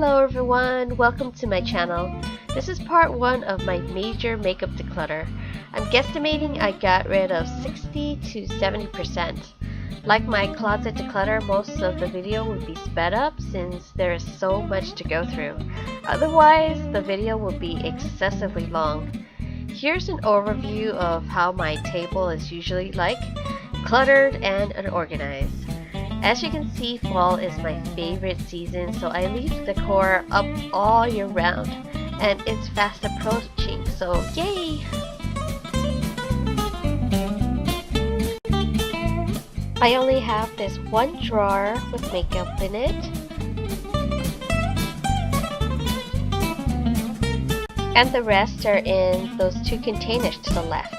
Hello everyone, welcome to my channel. This is part 1 of my major makeup declutter. I'm guesstimating I got rid of 60 to 70%. Like my closet declutter, most of the video would be sped up since there is so much to go through. Otherwise, the video will be excessively long. Here's an overview of how my table is usually like, cluttered and unorganized. As you can see, fall is my favorite season, so I leave the decor up all year round, and it's fast approaching, so yay! I only have this one drawer with makeup in it, and the rest are in those 2 containers to the left.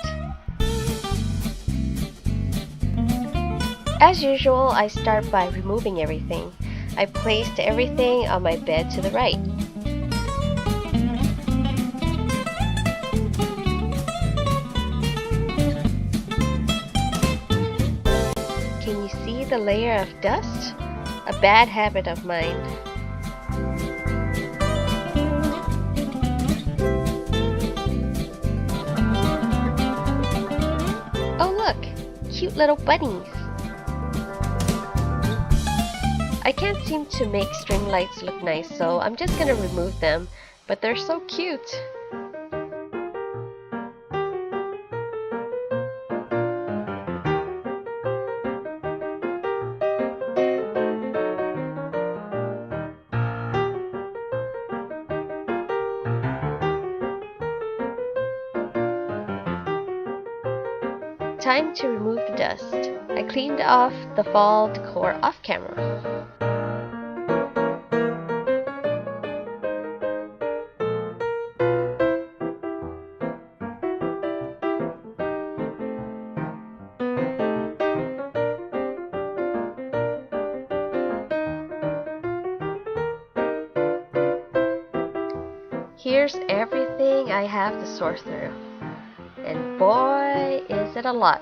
As usual, I start by removing everything. I placed everything on my bed to the right. Can you see the layer of dust? A bad habit of mine. Oh look! Cute little bunnies! I can't seem to make string lights look nice, so I'm just gonna remove them, but they're so cute! Time to remove the dust. I cleaned off the fall decor off camera. Here's everything I have to sort through, and boy is it a lot.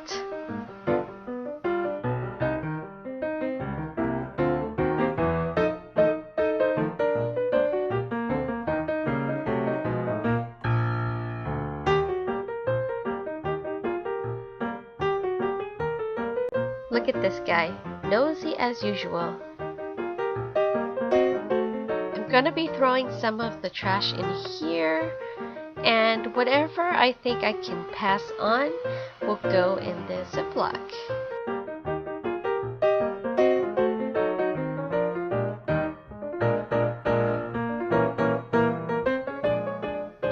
Look at this guy, nosy as usual. I'm gonna be throwing some of the trash in here, and whatever I think I can pass on will go in the Ziploc.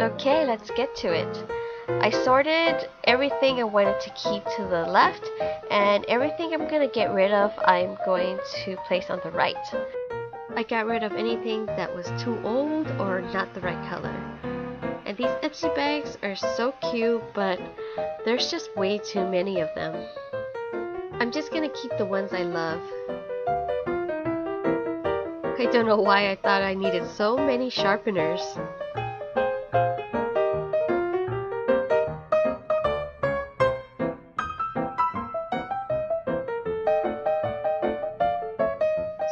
Okay, let's get to it. I sorted everything I wanted to keep to the left, and everything I'm gonna get rid of I'm going to place on the right. I got rid of anything that was too old or not the right color. And these Ipsy bags are so cute, but there's just way too many of them. I'm just gonna keep the ones I love. I don't know why I thought I needed so many sharpeners.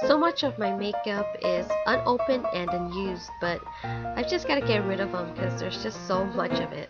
So much of my makeup is unopened and unused, but I've just got to get rid of them because there's just so much of it.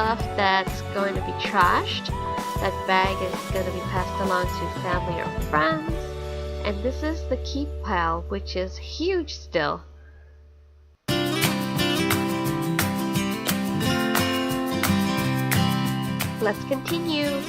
stuff that's going to be trashed. That bag is going to be passed along to family or friends. And this is the keep pile, which is huge still. Let's continue.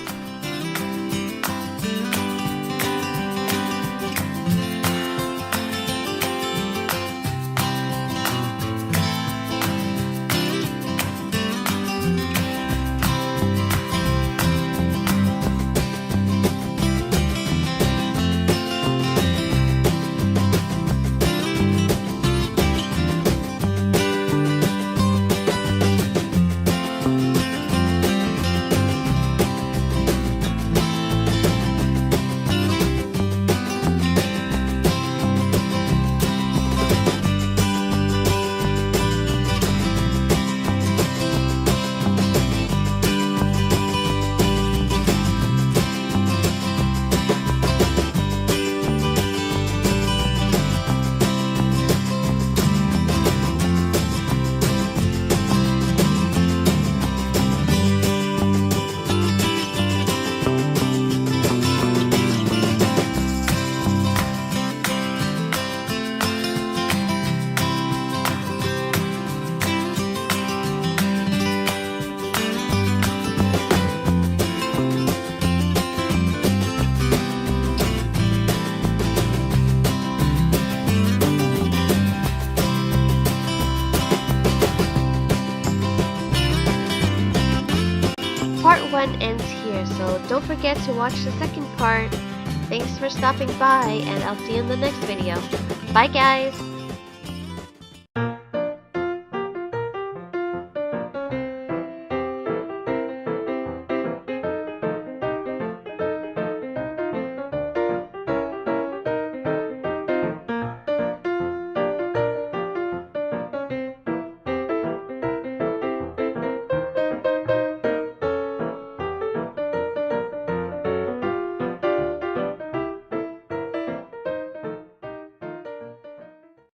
Part 1 ends here, so don't forget to watch the second part. Thanks for stopping by, and I'll see you in the next video. Bye guys!